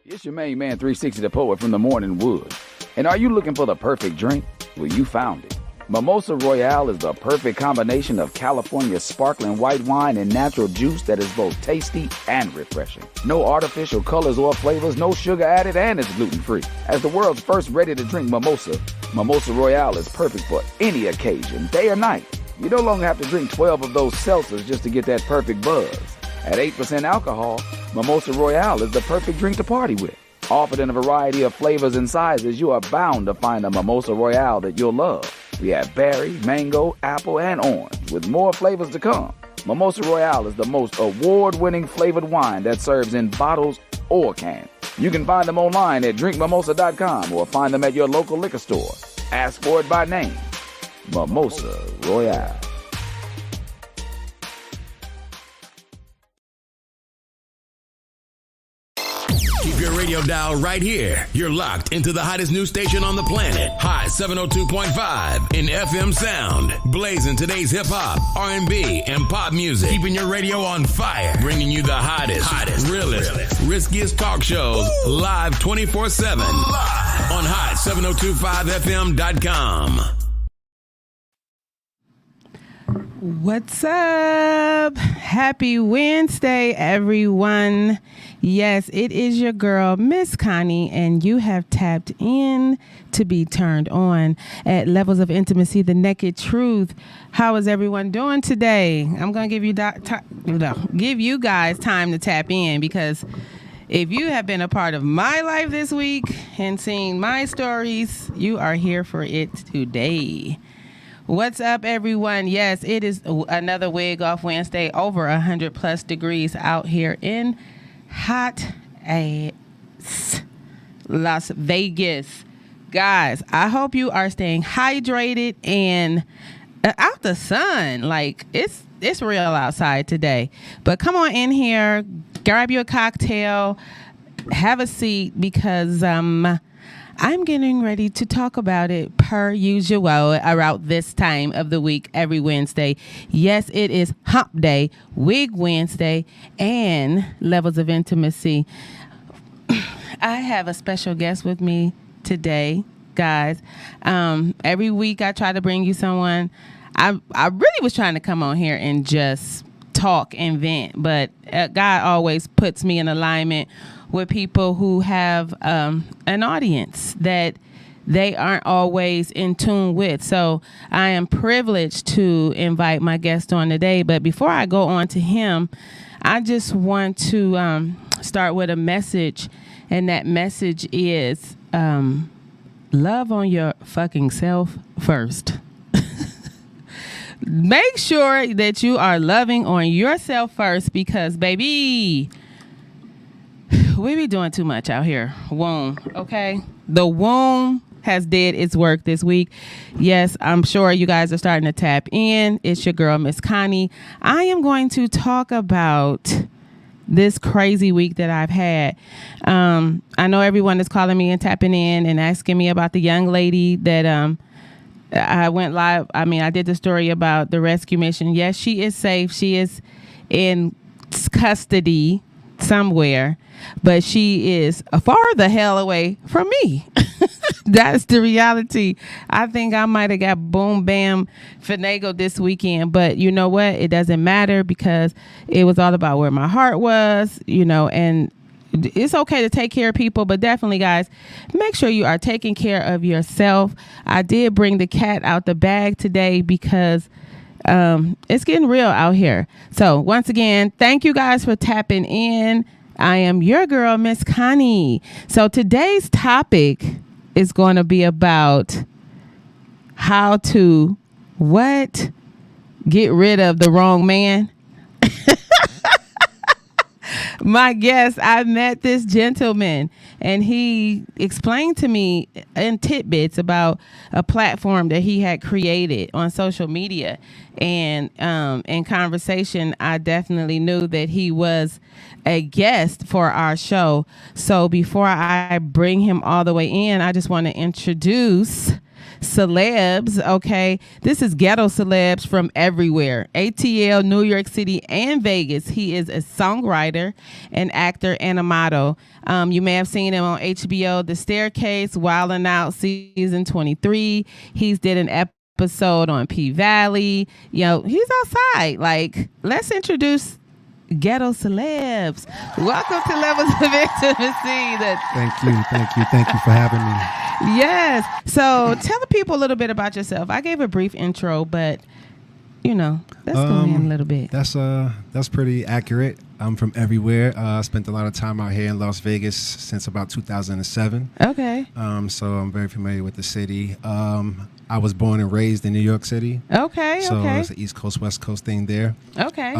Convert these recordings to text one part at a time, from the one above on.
It's your main man 360 the Poet from the Morning Wood. And are you looking for the perfect drink? Well, you found it. Mimosa Royale is the perfect combination of California sparkling white wine and natural juice that is both tasty and refreshing. No artificial colors or flavors, no sugar added, and it's gluten-free. As the world's first ready-to-drink mimosa, Mimosa Royale is perfect for any occasion, day or night. You no longer have to drink 12 of those seltzers just to get that perfect buzz. At 8% alcohol, Mimosa Royale is the perfect drink to party with. Offered in a variety of flavors and sizes, you are bound to find a Mimosa Royale that you'll love. We have berry, mango, apple, and orange, with more flavors to come. Mimosa Royale is the most award-winning flavored wine that serves in bottles or cans. You can find them online at drinkmimosa.com or find them at your local liquor store. Ask for it by name. Mimosa Royale. Keep your radio dial right here. You're locked into the hottest news station on the planet. Hot 702.5 in FM sound. Blazing today's hip-hop, R&B, and pop music. Keeping your radio on fire. Bringing you the hottest, realest, riskiest talk shows live 24/7 on hot7025fm.com. What's up? Happy Wednesday, everyone. Yes, it is your girl, Miss Connie, and you have tapped in to be turned on at Levels of Intimacy, the naked truth. How is everyone doing today? I'm going to give you guys time to tap in, because if you have been a part of my life this week and seen my stories, you are here for it today. What's up, everyone? Yes, it is another Wig Off Wednesday, over 100 plus degrees out here in hot ass Las Vegas. Guys, I hope you are staying hydrated and out the sun. Like, it's real outside today. But come on in here, grab you a cocktail, have a seat, because I'm getting ready to talk about it per usual around this time of the week every Wednesday. Yes, it is Hump Day, Wig Wednesday, and Levels of Intimacy. I have a special guest with me today, guys. Every week I try to bring you someone. I really was trying to come on here and just talk and vent, but God always puts me in alignment with people who have an audience that they aren't always in tune with. So I am privileged to invite my guest on today. But before I go on to him, I just want to start with a message. And that message is love on your fucking self first. Make sure that you are loving on yourself first, because, baby, we be doing too much out here. Womb, okay? The womb has did its work this week. Yes, I'm sure you guys are starting to tap in. It's your girl, Miss Connie. I am going to talk about this crazy week that I've had. I know everyone is calling me and tapping in and asking me about the young lady that I went live. I mean, I did the story about the rescue mission. Yes, she is safe. She is in custody somewhere, but she is far the hell away from me. That's the reality. I think I might have got boom, bam, finagled this weekend, but you know what? It doesn't matter, because it was all about where my heart was, and it's okay to take care of people, but definitely, guys, make sure you are taking care of yourself. I did bring the cat out the bag today, because it's getting real out here. So once again, thank you guys for tapping in. I am your girl, Miss Connie. So today's topic is going to be about how to get rid of the wrong man. My guest, I met this gentleman, and he explained to me in tidbits about a platform that he had created on social media. And in conversation, I definitely knew that he was a guest for our show. So before I bring him all the way in, I just want to introduce celebs, okay? This is ghetto celebs from everywhere. ATL, New York City, and Vegas. He is a songwriter, an actor, and a model. You may have seen him on HBO, The Staircase, Wild 'N Out, season 23. He's did an episode on P-Valley. You know, he's outside. Like, let's introduce ghetto celebs. Welcome to Levels of Intimacy. Thank you for having me. Yes. So tell the people a little bit about yourself. I gave a brief intro, but you know, let's go in a little bit. That's pretty accurate. I'm from everywhere. I spent a lot of time out here in Las Vegas since about 2007. Okay. So I'm very familiar with the city. I was born and raised in New York City. Okay. So okay. it's an East Coast, West Coast thing there. Okay.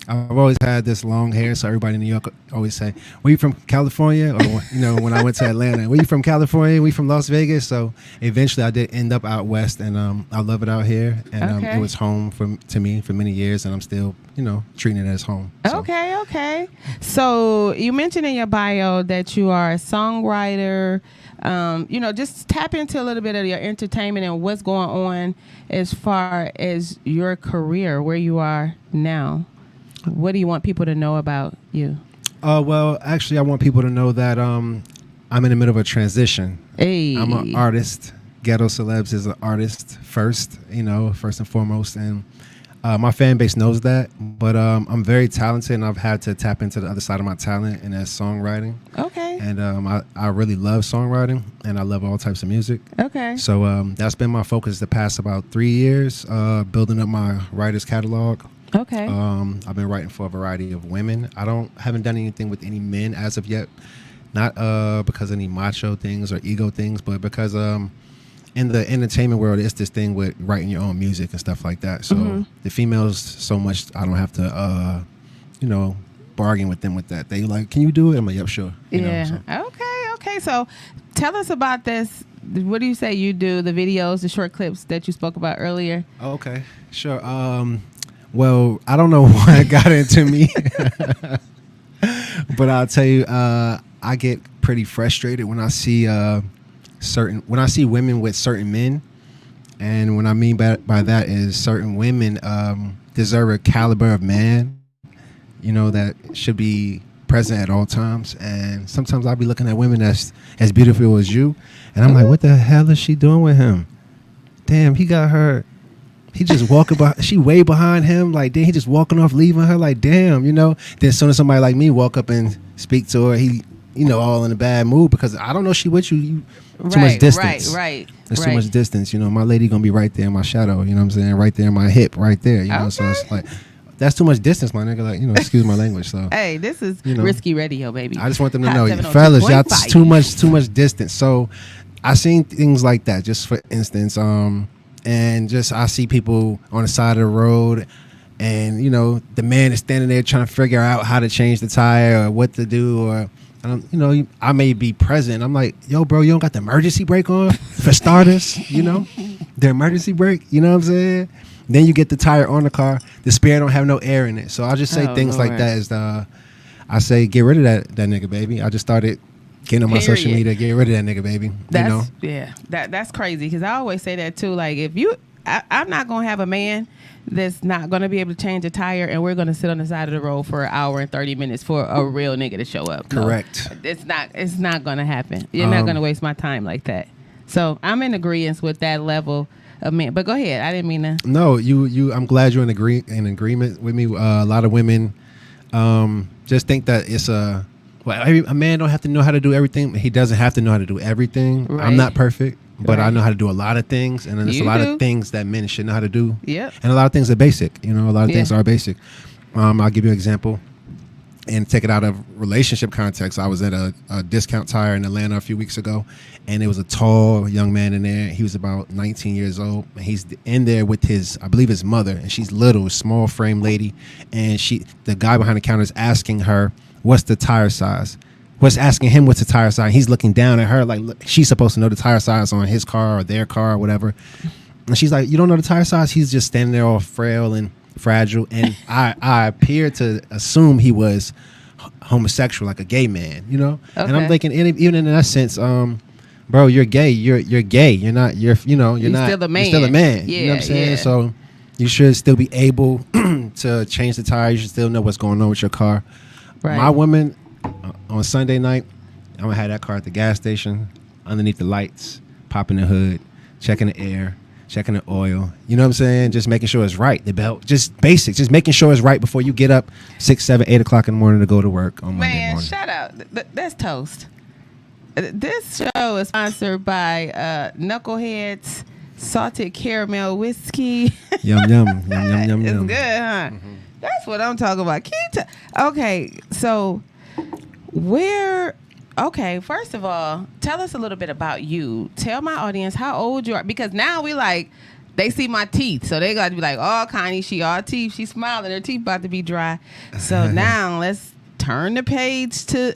I've always had this long hair, so everybody in New York always say, "Were you from California?" Or you know, when I went to Atlanta, "Were you from California? We from Las Vegas?" So eventually, I did end up out west, and I love it out here, and it was home to me for many years, and I'm still, you know, treating it as home. So. Okay. So you mentioned in your bio that you are a songwriter. You know, just tap into a little bit of your entertainment and what's going on as far as your career, where you are now. What do you want people to know about you? Well, actually, I want people to know that I'm in the middle of a transition. Hey. I'm an artist. Ghetto Celebs is an artist first and foremost. And my fan base knows that. But I'm very talented, and I've had to tap into the other side of my talent, and that's songwriting. Okay. And I really love songwriting, and I love all types of music. Okay. So that's been my focus the past about 3 years, building up my writer's catalog. Okay. I've been writing for a variety of women. Haven't done anything with any men as of yet. Not because of any macho things or ego things, but because in the entertainment world, it's this thing with writing your own music and stuff like that. So the females, so much I don't have to, bargain with them with that. They like, "Can you do it?" I'm like, "Yep, sure." Yeah. Okay. So tell us about this. What do you say you do? The videos, the short clips that you spoke about earlier. Okay, sure. Well, I don't know why it got into me, but I'll tell you, I get pretty frustrated when I see women with certain men, and what I mean by that is certain women deserve a caliber of man, that should be present at all times. And sometimes I'll be looking at women that's as beautiful as you, and I'm like, what the hell is she doing with him? Damn, he got her. He just walking by. She way behind him. Like, then he just walking off, leaving her. Like, damn, Then as soon as somebody like me walk up and speak to her, he, all in a bad mood because I don't know she with you. Too much distance. Right. There's too much distance. My lady gonna be right there in my shadow. You know what I'm saying? Right there in my hip. Right there. Okay. So it's like, that's too much distance, my nigga. Like, excuse my language. So hey, this is risky radio, baby. I just want them to know, fellas, y'all too much distance. So I seen things like that. Just for instance, and just I see people on the side of the road, and the man is standing there trying to figure out how to change the tire or what to do, or I may be present. I'm like, yo, bro, you don't got the emergency brake on for starters, the emergency brake. You know what I'm saying? Then you get the tire on the car. The spare don't have no air in it. So I'll just say things like that. I say, get rid of that nigga, baby. I just started getting on my social media, get rid of that nigga, baby. Yeah, that's crazy because I always say that too. Like, if I'm not gonna have a man that's not gonna be able to change a tire, and we're gonna sit on the side of the road for an hour and 30 minutes for a real nigga to show up. Correct. No, it's not gonna happen. You're not gonna waste my time like that. So I'm in agreement with that level of man. But go ahead. I didn't mean to. No, you. I'm glad you're in agreement with me. A lot of women just think that it's a man don't have to know how to do everything. He doesn't have to know how to do everything. Right. I'm not perfect, but I know how to do a lot of things, and then there's a lot of things that men should know how to do. Yep. And a lot of things are basic. A lot of things are basic. I'll give you an example and take it out of relationship context. I was at a discount tire in Atlanta a few weeks ago, and there was a tall young man in there. He was about 19 years old, and he's in there with I believe his mother, and she's little, small frame lady, and the guy behind the counter is asking her, what's the tire size? Asking him what's the tire size. He's looking down at her like, look, she's supposed to know the tire size on his car or their car or whatever. And she's like, you don't know the tire size? He's just standing there all frail and fragile. And I appeared to assume he was homosexual, like a gay man, Okay. And I'm thinking, even in that sense, bro, you're gay. You're gay. You're not. You're not. Still a man. You're still a man. Yeah, you know what I'm saying? yeah. So you should still be able to change the tire. You should still know what's going on with your car. Right. My woman, on Sunday night, I'm gonna have that car at the gas station, underneath the lights, popping the hood, checking the air, checking the oil. You know what I'm saying? Just making sure it's right. The belt, just basics. Just making sure it's right before you get up 6, 7, 8 o'clock in the morning to go to work on Monday morning. Man, shout out. That's toast. This show is sponsored by Knuckleheads Salted Caramel Whiskey. Yum, yum, yum, yum, yum, It's yum. good, huh? Mm-hmm. That's what I'm talking about. Okay, so okay, first of all, tell us a little bit about you. Tell my audience how old you are, because now they see my teeth, so they got to be like, oh, Connie, she all teeth. She's smiling. Her teeth about to be dry. So now let's turn the page to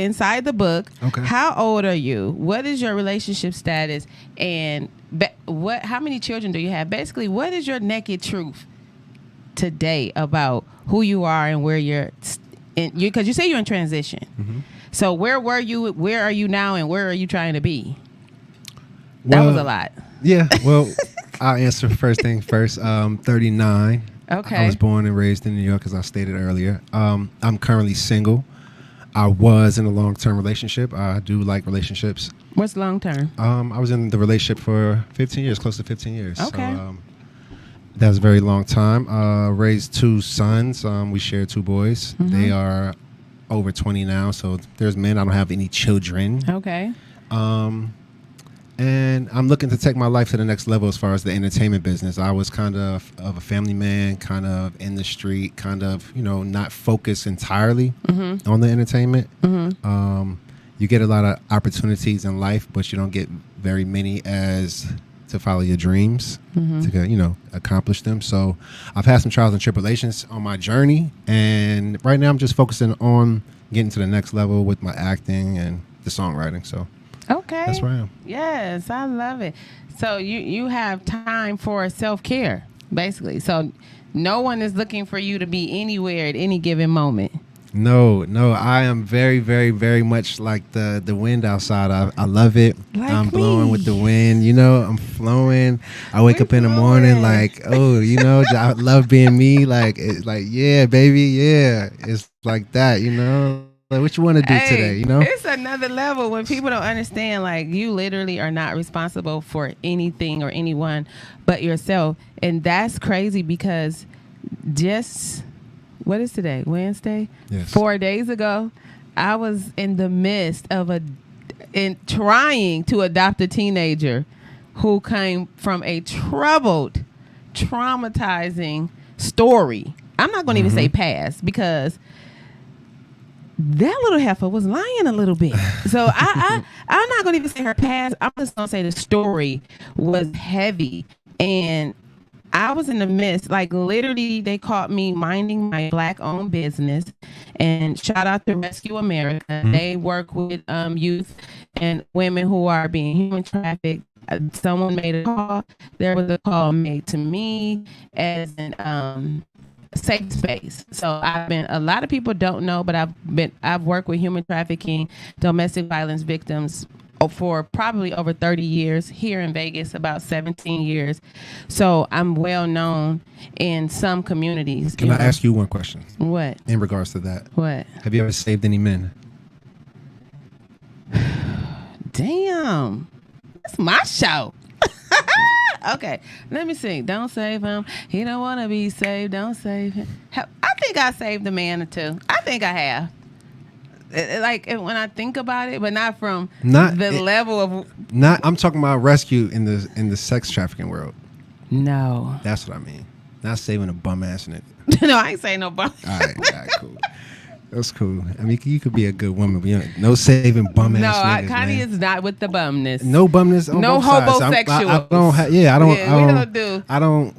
inside the book. Okay. How old are you? What is your relationship status? And how many children do you have? Basically, what is your naked truth today about who you are and where you're in? Because you say you're in transition. Mm-hmm. So where were you? Where are you now? And where are you trying to be? That was a lot. Yeah. Well, I'll answer first thing first. 39. Okay. I was born and raised in New York, as I stated earlier. I'm currently single. I was in a long-term relationship. I do like relationships. What's long-term? I was in the relationship for 15 years, close to 15 years. Okay. So, that was a very long time. Raised 2 sons. We share 2 boys. Mm-hmm. They are over 20 now, so there's men. I don't have any children. Okay. And I'm looking to take my life to the next level as far as the entertainment business. I was kind of a family man, kind of in the street, kind of, not focused entirely on the entertainment. Mm-hmm. You get a lot of opportunities in life, but you don't get very many as to follow your dreams, to accomplish them. So I've had some trials and tribulations on my journey, and right now I'm just focusing on getting to the next level with my acting and the songwriting. So okay, that's where I am. Yes, I love it. So you have time for self-care, basically. So no one is looking for you to be anywhere at any given moment. No, I am very, very, very much like the wind outside. I love it. Like I'm blowing me. with the wind, I'm flowing. I wake up in the morning like, oh, I love being me. Like, it's like, yeah, baby, yeah. It's like that, Like, what you want to do today, It's another level when people don't understand, like, you literally are not responsible for anything or anyone but yourself. And that's crazy because what is today? Wednesday? Yes. 4 days ago, I was in the midst of trying to adopt a teenager who came from a troubled, traumatizing story. I'm not going to even say past, because that little heifer was lying a little bit. So I'm not going to even say her past. I'm just going to say the story was heavy. And I was in the midst, like literally they caught me minding my Black-owned business. And shout out to Rescue America. Mm-hmm. They work with youth and women who are being human trafficked. Someone made a call. There was a call made to me as an safe space. So a lot of people don't know, but I've worked with human trafficking, domestic violence victims for probably over 30 years, here in Vegas about 17 years. So I'm well known in some communities. Can I ask you one question? What? In regards to that. What? Have you ever saved any men? Damn. That's my show. Okay, let me see. Don't save him. He don't want to be saved. Don't save him. I think I saved a man or two. I think I have. Like when I think about it, but not from the level of. I'm talking about rescue in the sex trafficking world. No, that's what I mean. Not saving a bum ass nigga. No, I ain't saying no bum. All right, cool. That's cool. I mean, you could be a good woman, but no saving bum ass niggas. No, Connie is not with the bumness. No bumness. On no homosexual. I don't have. Yeah, I don't. Yeah, we don't do. I don't.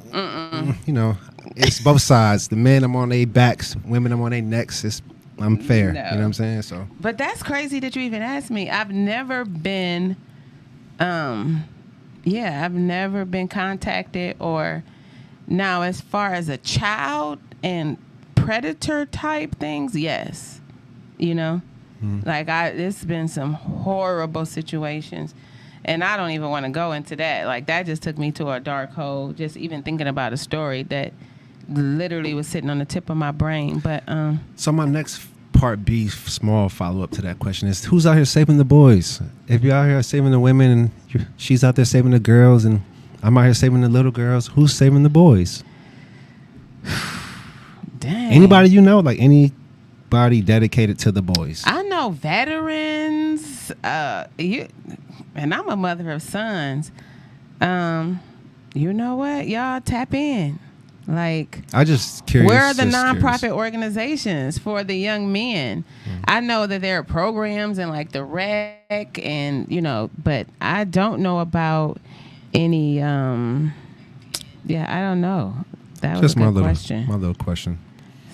It's both sides. The men, I'm on their backs. Women, I'm on their necks. I'm fair. No. You know what I'm saying? So. But that's crazy that you even asked me. I've never been, I've never been contacted or. Now, as far as a child and predator type things, yes, Like it's been some horrible situations, and I don't even want to go into that. Like that just took me to a dark hole. Just even thinking about a story that literally was sitting on the tip of my brain. But so my next part B, small follow up to that question is: who's out here saving the boys? If you're out here saving the women, and she's out there saving the girls, and I'm out here saving the little girls, who's saving the boys? Dang. Anybody you know, like anybody dedicated to the boys? I know veterans. And I'm a mother of sons. You know what? Y'all tap in. Like, I just curious. Where are the nonprofit organizations for the young men? I know that there are programs and like the rec and but I don't know about any. I don't know. That was just a good question. My little question.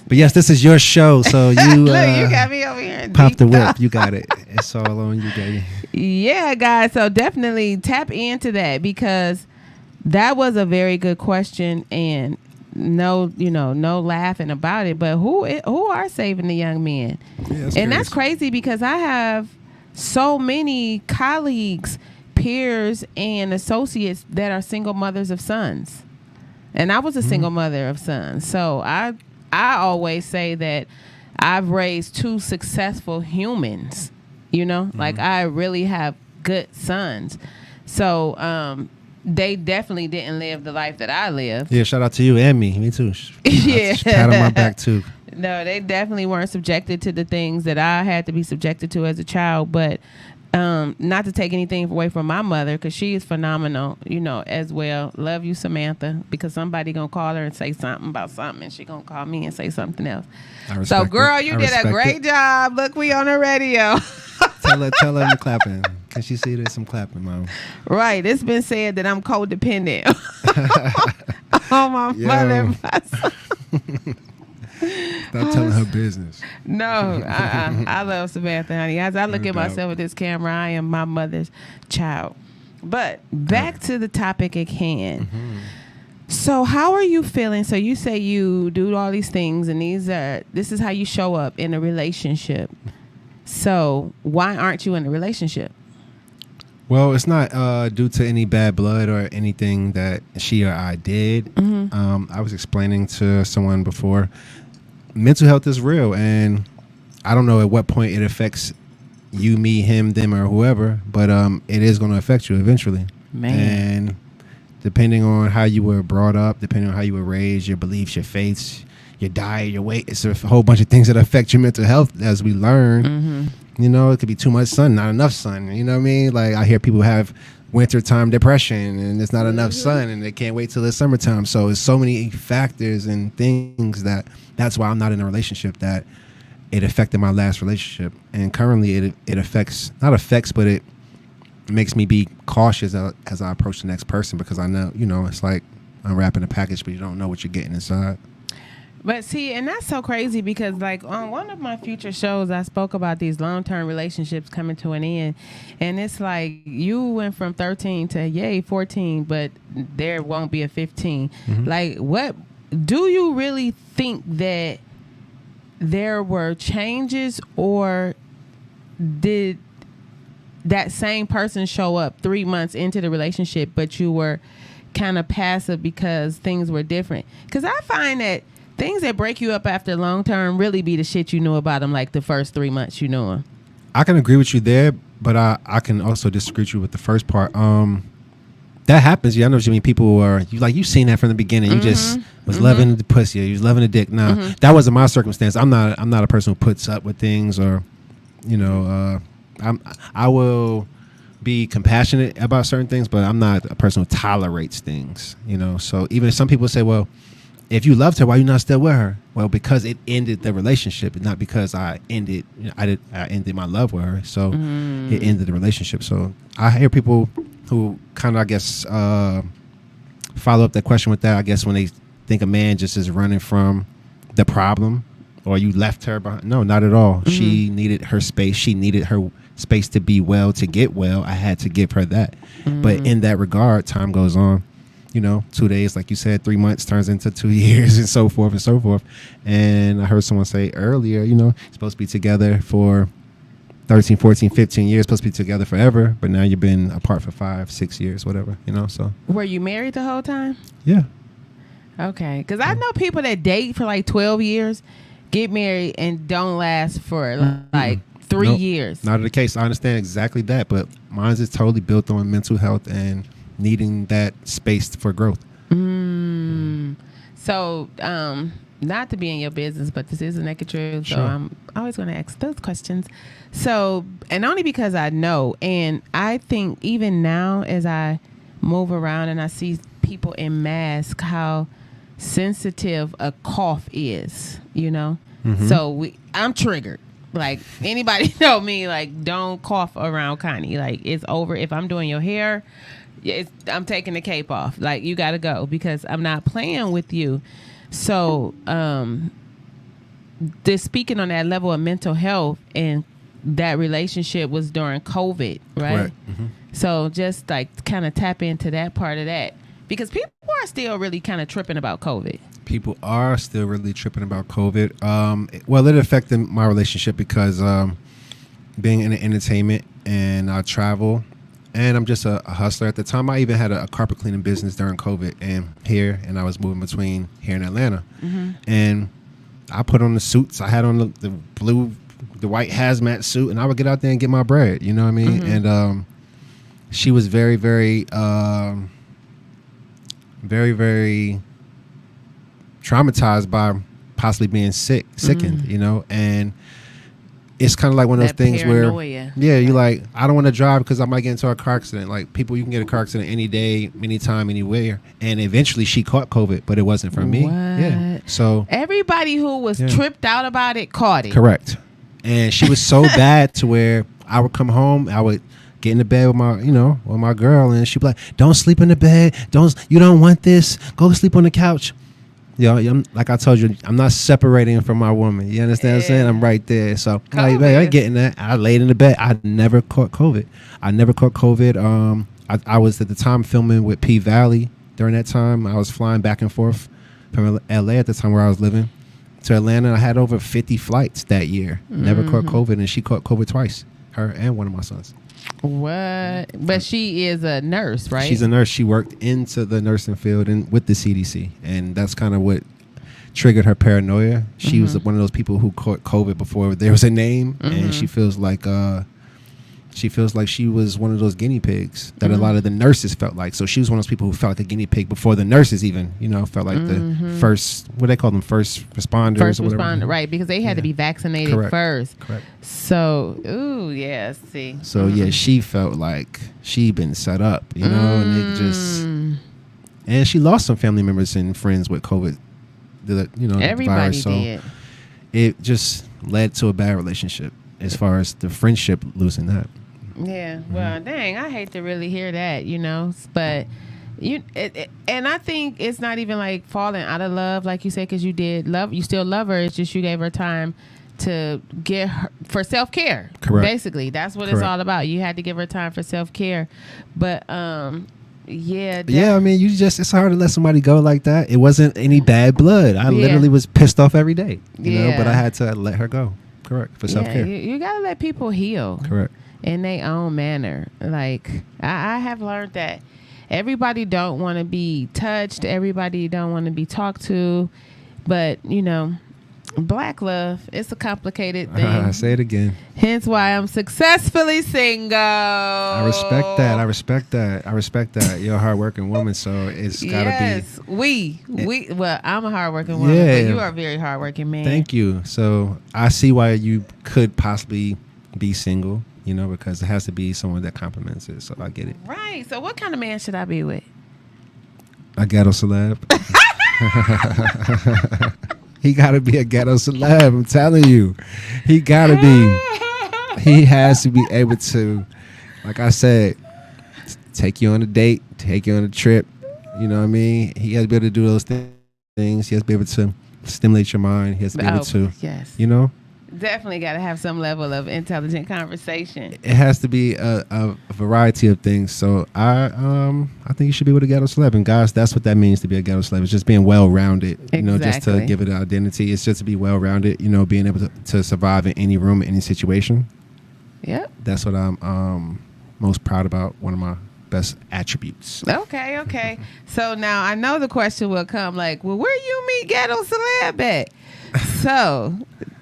But yes, this is your show, so you look, you got me over here. Pop the whip. You got it. It's all on you, baby. Yeah, guys. So definitely tap into that because that was a very good question, and no laughing about it. But who are saving the young men? Yeah, that's crazy because I have so many colleagues, peers, and associates that are single mothers of sons, and I was a single mother of sons. So I always say that I've raised two successful humans, like I really have good sons. So they definitely didn't live the life that I lived. Yeah, shout out to you and me too. Yeah. Pat on my back too. No, they definitely weren't subjected to the things that I had to be subjected to as a child, but not to take anything away from my mother because she is phenomenal, as well. Love you, Samantha, because somebody gonna call her and say something about something, and she gonna call me and say something else. So, girl, you did a great job. Look, we on the radio. Tell her you're clapping. Can she see there's some clapping, Mom? Right. It's been said that I'm codependent on my mother and my son. Stop telling her business. No, I love Samantha, honey. As I look at myself with this camera, I am my mother's child. But back to the topic at hand. So how are you feeling? So you say you do all these things, and this is how you show up in a relationship. So why aren't you in a relationship? Well, it's not due to any bad blood or anything that she or I did. I was explaining to someone before, mental health is real, and I don't know at what point it affects you, me, him, them, or whoever, but it is going to affect you eventually. Man. And depending on how you were brought up, depending on how you were raised, your beliefs, your faiths, your diet, your weight, it's a whole bunch of things that affect your mental health as we learn. It could be too much sun, not enough sun. You know what I mean? Like I hear people have wintertime depression and there's not enough sun and they can't wait till it's summertime. So it's so many factors and things that's why I'm not in a relationship, that it affected my last relationship. And currently it affects, but it makes me be cautious as I approach the next person, because I know, it's like unwrapping a package, but you don't know what you're getting inside. But see, and that's so crazy because like on one of my future shows, I spoke about these long-term relationships coming to an end. And it's like you went from 13 to 14, but there won't be a 15. Like what do you really think that there were changes, or did that same person show up 3 months into the relationship, but you were kind of passive because things were different? Because I find that things that break you up after long term really be the shit you knew about them like the first 3 months you knew them. I can agree with you there, but I can also disagree with you with the first part. That happens. Yeah, I know what you mean. People are you've seen that from the beginning. You just was loving the pussy, you was loving the dick. Now that wasn't my circumstance. I'm not a person who puts up with things, or I will be compassionate about certain things, but I'm not a person who tolerates things. So even if some people say, well, if you loved her, why are you not still with her? Well, because it ended the relationship, not because I ended my love with her. So it ended the relationship. So I hear people who kind of, I guess, follow up that question with that. I guess when they think a man just is running from the problem, or you left her behind. No, not at all. She needed her space. She needed her space to be well, to get well. I had to give her that. But in that regard, time goes on. 2 days, like you said, 3 months turns into 2 years, and so forth and so forth. And I heard someone say earlier, you're supposed to be together for 13, 14, 15 years, supposed to be together forever, but now you've been apart for 5, 6 years, whatever, so. Were you married the whole time? Yeah. Okay. Because I know people that date for like 12 years, get married, and don't last for like 3 years. Not the case. I understand exactly that, but mine is totally built on mental health and needing that space for growth. So, not to be in your business, but this is the naked truth. Sure. So I'm always going to ask those questions. So, and only because I know, and I think even now as I move around and I see people in masks, how sensitive a cough is, So I'm triggered. Like, anybody know me, like, don't cough around Connie. Like, it's over. If I'm doing your hair, I'm taking the cape off. Like, you got to go because I'm not playing with you. So, this speaking on that level of mental health, and that relationship was during COVID, right? Correct. Mm-hmm. So just like kind of tap into that part of that, because people are still really kind of tripping about COVID. People are still really tripping about COVID. Well, it affected my relationship because being in entertainment and I travel, and I'm just a hustler. At the time, I even had a carpet cleaning business during COVID and I was moving between here and Atlanta. Mm-hmm. And I put on the suits. I had on the white hazmat suit, and I would get out there and get my bread. You know what I mean? Mm-hmm. And she was very, very, very, very traumatized by possibly being sickened, and it's kind of like one of those things paranoia. Where, you like, I don't want to drive because I might get into a car accident. Like, people, you can get a car accident any day, anytime, anywhere. And eventually she caught COVID, but it wasn't from me. Yeah. So everybody who was tripped out about it caught it. Correct. And she was so bad to where I would come home, I would get in the bed with my girl, and she'd be like, "Don't sleep in the bed. You don't want this. Go sleep on the couch." Like I told you, I'm not separating from my woman. You understand what I'm saying? I'm right there. So, like, man, I'm getting that. I laid in the bed. I never caught COVID. I was at the time filming with P Valley during that time. I was flying back and forth from LA at the time where I was living to Atlanta. I had over 50 flights that year. Never caught COVID, and she caught COVID twice, her and one of my sons. What? But she is a nurse, right? She's a nurse. She worked into the nursing field and with the CDC, and that's kind of what triggered her paranoia. She was one of those people who caught COVID before there was a name, and she feels like she was one of those guinea pigs that a lot of the nurses felt like. So she was one of those people who felt like a guinea pig before the nurses even, felt like the first, what they call them, first responders. First or whatever. responder, right? Because they had to be vaccinated first. Correct. So, see. So she felt like she'd been set up, and it just, and she lost some family members and friends with COVID. Everybody the virus. So did. It just led to a bad relationship as far as the friendship losing that. Yeah, well, dang, I hate to really hear that, but and I think it's not even like falling out of love, like you said, because you still love her. It's just you gave her time to get her for self-care. Correct. Basically, that's what it's all about. You had to give her time for self-care, but yeah, I mean, it's hard to let somebody go like that. It wasn't any bad blood. I literally was pissed off every day, but I had to let her go. Correct. For self-care. You gotta let people heal. Correct. In their own manner. Like, I have learned that everybody don't want to be touched. Everybody don't want to be talked to. But, black love, it's a complicated thing. I say it again. Hence why I'm successfully single. I respect that. You're a hardworking woman, so it's gotta be. Well, I'm a hardworking woman, but you are a very hardworking man. Thank you. So I see why you could possibly be single, because it has to be someone that compliments it. So I get it. Right. So what kind of man should I be with? A ghetto celeb. He gotta be a ghetto celeb. I'm telling you, he gotta be. He has to be able to, like I said, take you on a date, take you on a trip. You know what I mean? He has to be able to do those things. He has to be able to stimulate your mind. He has to be able to, Definitely got to have some level of intelligent conversation. It has to be a variety of things. So I think you should be with a ghetto celeb. And guys, that's what that means to be a ghetto celeb. It's just being well-rounded. Exactly. Just to give it an identity. It's just to be well-rounded. Being able to survive in any room, in any situation. Yep. That's what I'm most proud about. One of my best attributes. Okay. So now I know the question will come like, well, where you meet Ghetto Celeb at? So,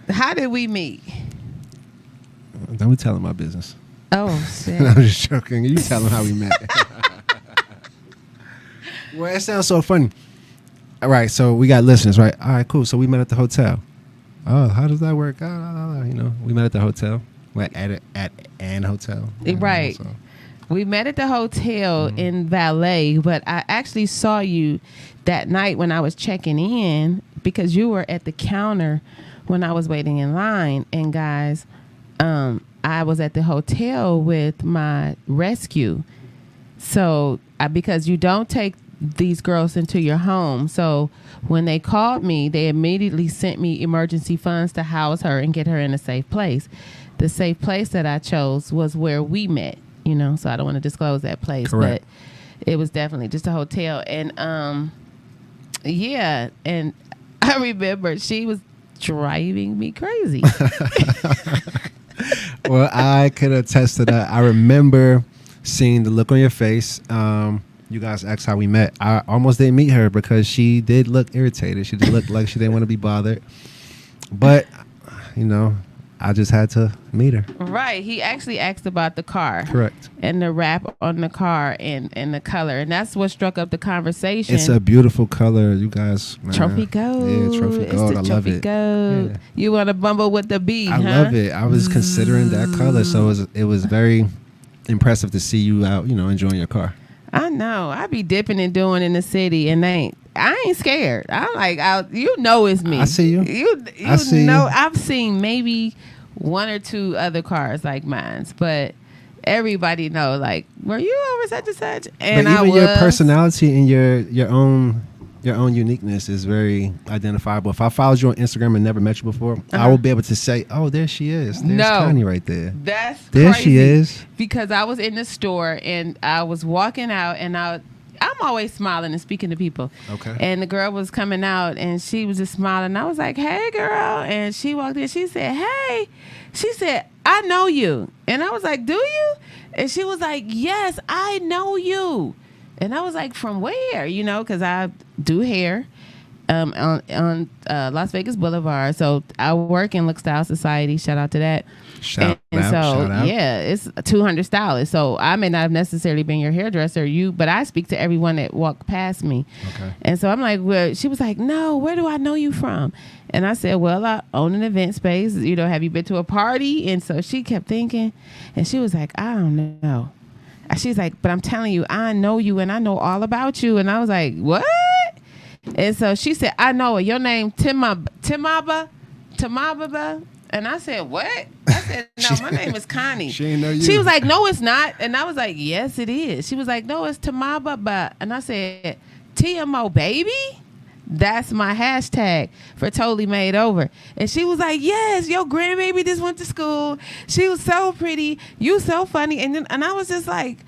how did we meet? Don't be telling my business. Oh, shit. I'm just joking. You tell them how we met. Well, it sounds so funny. All right, so we got listeners, right? All right, cool. So we met at the hotel. Oh, how does that work? We met at the hotel. At an hotel. Right. So. We met at the hotel in Valet, but I actually saw you that night when I was checking in because you were at the counter when I was waiting in line. And guys, I was at the hotel with my rescue. So because you don't take these girls into your home. So when they called me, they immediately sent me emergency funds to house her and get her in a safe place. The safe place that I chose was where we met, so I don't want to disclose that place. Correct. But it was definitely just a hotel. And and I remember she was driving me crazy. Well, I could attest to that. I remember seeing the look on your face. You guys asked how we met. I almost didn't meet her because she did look irritated. She did look like she didn't want to be bothered. But, I just had to meet her. Right. He actually asked about the car. Correct. And the wrap on the car and the color. And that's what struck up the conversation. It's a beautiful color, you guys. Man. Trophy gold. Yeah, trophy gold. It's the I love trophy it. gold. Yeah. You want to bumble with the B, I love it. I was considering that color. So it was very impressive to see you out, enjoying your car. I know. I be dipping and doing in the city and I ain't scared. I'm like, it's me. I see you. I see know. I've seen maybe one or two other cars like mine, but everybody know, like, were you over such and such? And but even your personality and your own uniqueness is very identifiable. If I followed you on Instagram and never met you before, I will be able to say, oh, there she is. There's Connie right there. That's there crazy. She is. Because I was in the store and I was walking out and I'm always smiling and speaking to people. Okay. And the girl was coming out and she was just smiling. I was like, hey, girl. And she walked in. She said, hey. She said, I know you. And I was like, do you? And she was like, yes, I know you. And I was like, from where? Because I do hair on Las Vegas Boulevard. So I work in Look Style Society. Shout out to that. Shout out. Yeah, it's 200 stylists. So I may not have necessarily been your hairdresser, but I speak to everyone that walked past me. Okay. And so I'm like, well, she was like, no, where do I know you from? And I said, well, I own an event space. Have you been to a party? And so she kept thinking, and she was like, I don't know. She's like, but I'm telling you, I know you and I know all about you. And I was like, what? And so she said, I know it. Your name, Timaba? And I said, what? I said, no, my name is Connie. She ain't know you. She was like, no, it's not. And I was like, yes, it is. She was like, no, it's Timaba. And I said, TMO, baby? That's my hashtag for Totally Made Over. And she was like, yes, your grandbaby just went to school. She was so pretty. You so funny. And I was just like,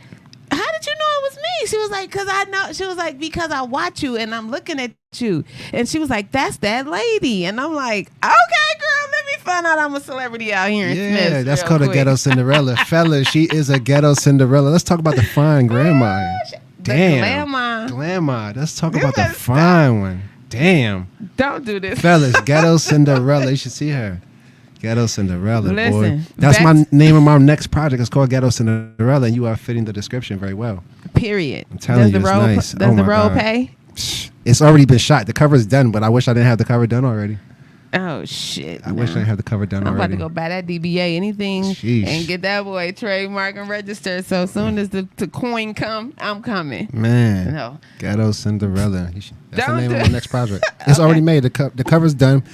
how did you know it was me? She was like, because I know. She was like, because I watch you and I'm looking at you. And she was like, that's that lady. And I'm like, okay, girl, let me find out I'm a celebrity out here in Smith. Yeah, that's called a ghetto Cinderella. Fellas, she is a ghetto Cinderella. Let's talk about the fine grandma. Damn. Glamour. Let's talk about the fine one. Damn. Don't do this. Fellas, ghetto Cinderella. You should see her. Ghetto Cinderella, Listen, boy. That's my name of my next project. It's called Ghetto Cinderella, and you are fitting the description very well. Period. I'm telling you, it's nice. Does the role pay? It's already been shot. The cover's done, but I wish I didn't have the cover done already. Oh, shit. I wish I didn't have the cover done already. I'm about to go buy that DBA, anything, and get that boy trademark and register. So as soon as the coin come, I'm coming. Man. No. Ghetto Cinderella. That's the name of my next project. It's already made. The cover's done.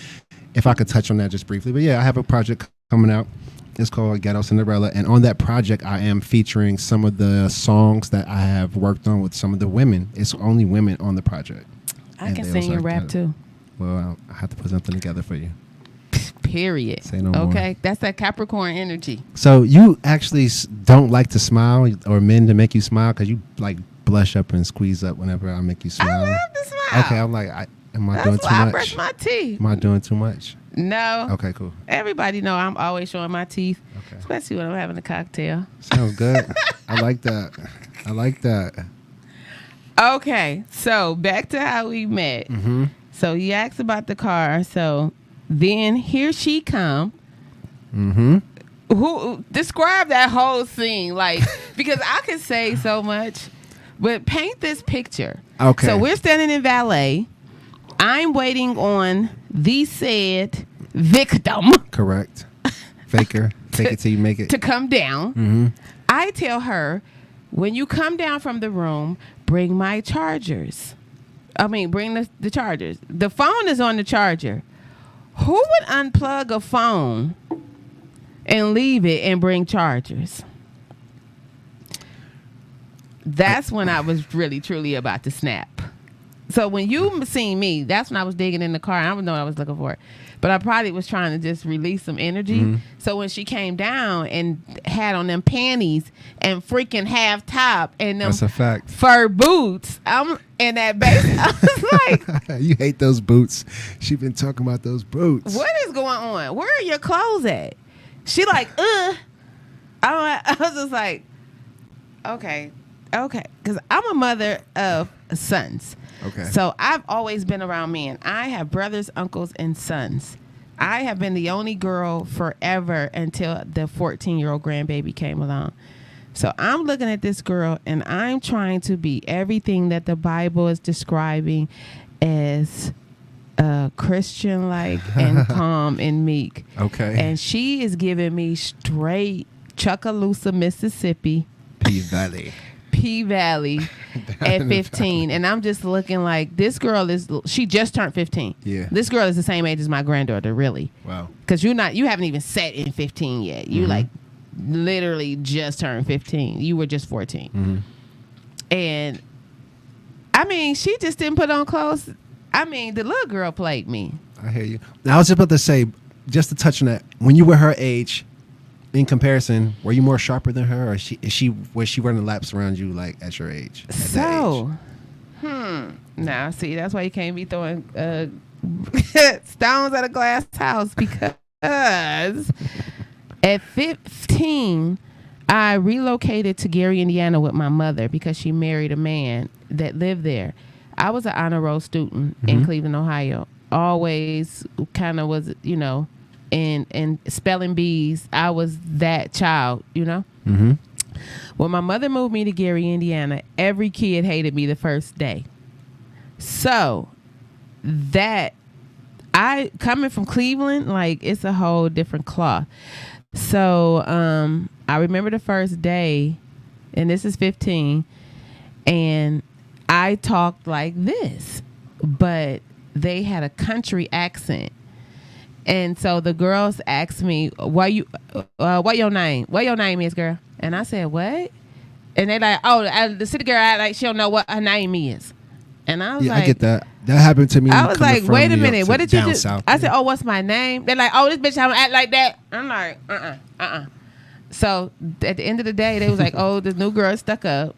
If I could touch on that just briefly. But yeah, I have a project coming out. It's called Ghetto Cinderella. And on that project, I am featuring some of the songs that I have worked on with some of the women. It's only women on the project. I can sing and rap too. Well, I have to put something together for you. Period. Say no more. Okay, that's that Capricorn energy. So you actually don't like to smile, or men to make you smile, because you like blush up and squeeze up whenever I make you smile. I love to smile. Okay, I'm like, am I that's doing too why much? I brush my teeth. Am I doing too much? No. Okay, cool. Everybody know I'm always showing my teeth, Okay. especially when I'm having a cocktail. Sounds good. I like that. Okay, so back to how we met. Mm-hmm. So you asked about the car. So then here she come. Mm-hmm. Who describe that whole scene? Like, because I could say so much, but paint this picture. Okay. So we're standing in valet. I'm waiting on the said victim. Correct. Faker. Fake it till you make it. To come down. Mm-hmm. I tell her, when you come down from the room, bring my chargers. Bring the chargers. The phone is on the charger. Who would unplug a phone and leave it and bring chargers? That's when I was really, truly about to snap. So when you seen me, that's when I was digging in the car. I don't know what I was looking for. But I probably was trying to just release some energy. Mm-hmm. So when she came down and had on them panties and freaking half top and them that's a fact. Fur boots, I'm in that base. I was like, you hate those boots. She been talking about those boots. What is going on? Where are your clothes at? She like, I was just like, okay. Because I'm a mother of sons. Okay. So I've always been around men. I have brothers, uncles, and sons. I have been the only girl forever until the 14-year-old grandbaby came along. So I'm looking at this girl, and I'm trying to be everything that the Bible is describing as Christian-like and calm and meek. Okay. And she is giving me straight Chucalissa, Mississippi. P-Valley at 15. And I'm just looking like, this girl she just turned 15. Yeah. This girl is the same age as my granddaughter, really. Wow. Because you haven't even set in 15 yet. You like literally just turned 15. You were just 14. Mm-hmm. And I mean, she just didn't put on clothes. I mean, the little girl played me. I hear you. Now, I was just about to say, just to touch on that, when you were her age, in comparison, were you more sharper than her, or was she running laps around you like at your age? Now, see, that's why you can't be throwing stones at a glass house, because at 15, I relocated to Gary, Indiana with my mother because she married a man that lived there. I was an honor roll student in Cleveland, Ohio. Always kind of was, and spelling bees, I was that child, When my mother moved me to Gary, Indiana, every kid hated me the first day. So that coming from Cleveland, like, it's a whole different cloth. So I remember the first day, and this is 15, and I talked like this, but they had a country accent. And so the girls asked me, what your name? What your name is, girl? And I said, what? And they like, the city girl, like, she don't know what her name is. And I was like, I get that. That happened to me. I was like, wait a minute, what did you do? South. I said, what's my name? They're like, this bitch don't act like that. I'm like, So at the end of the day, they was like, the new girl stuck up.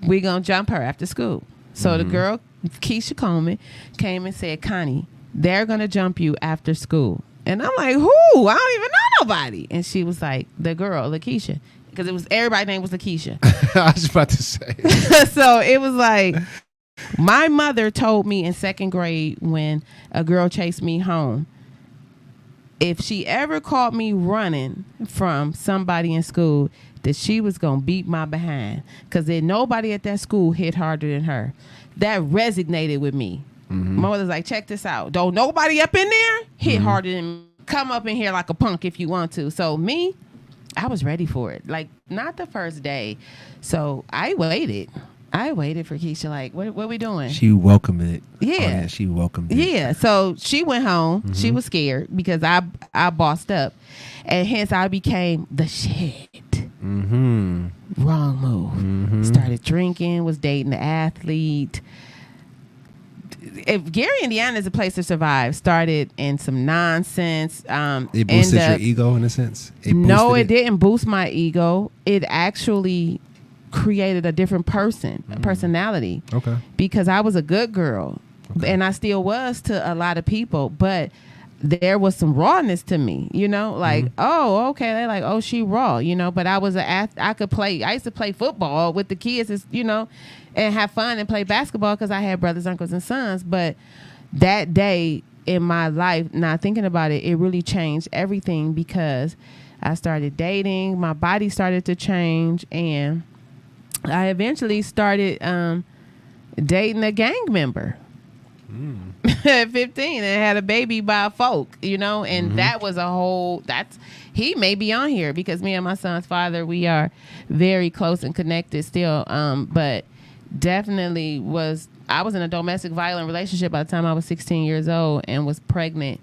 We gonna jump her after school. So the girl, Keisha Coleman, came and said, Connie, they're going to jump you after school. And I'm like, who? I don't even know nobody. And she was like, the girl, Lakeisha. Because everybody's name was Lakeisha. I was about to say. So it was like, my mother told me in second grade when a girl chased me home, if she ever caught me running from somebody in school, that she was going to beat my behind. Because then nobody at that school hit harder than her. That resonated with me. My mother's like, check this out. Don't nobody up in there hit harder than me. Come up in here like a punk if you want to. So me, I was ready for it. Like, not the first day. So I waited for Keisha. Like, what are we doing? She welcomed it. Yeah. She welcomed it. Yeah. So she went home. She was scared because I bossed up. And hence I became the shit. Wrong move. Started drinking, was dating an athlete. If Gary, Indiana is a place to survive, started in some nonsense. It boosted your ego in a sense? No, it didn't boost my ego. It actually created a different person, a personality. Okay. Because I was a good girl, and I still was to a lot of people, but there was some rawness to me, like, oh, okay. They're like, oh, she raw, but I was I could play. I used to play football with the kids, and have fun and play basketball because I had brothers, uncles, and sons. But that day in my life, now thinking about it, it really changed everything because I started dating. My body started to change, and I eventually started dating a gang member. At 15 and had a baby by folk, and that was he may be on here because me and my son's father, we are very close and connected still, but definitely I was in a domestic violent relationship by the time I was 16 years old and was pregnant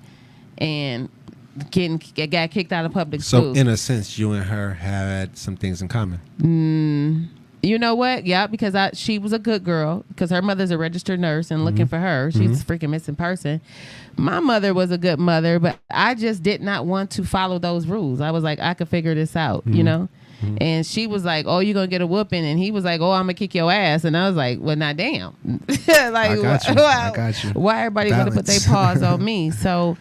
and got kicked out of public school. So in a sense, you and her had some things in common. You know what? Yeah, because she was a good girl because her mother's a registered nurse and looking for her. She's a freaking missing person. My mother was a good mother, but I just did not want to follow those rules. I was like, I could figure this out, And she was like, oh, you're going to get a whooping. And he was like, oh, I'm going to kick your ass. And I was like, well, not damn. Like, I got you. Why everybody going to put their paws on me? So,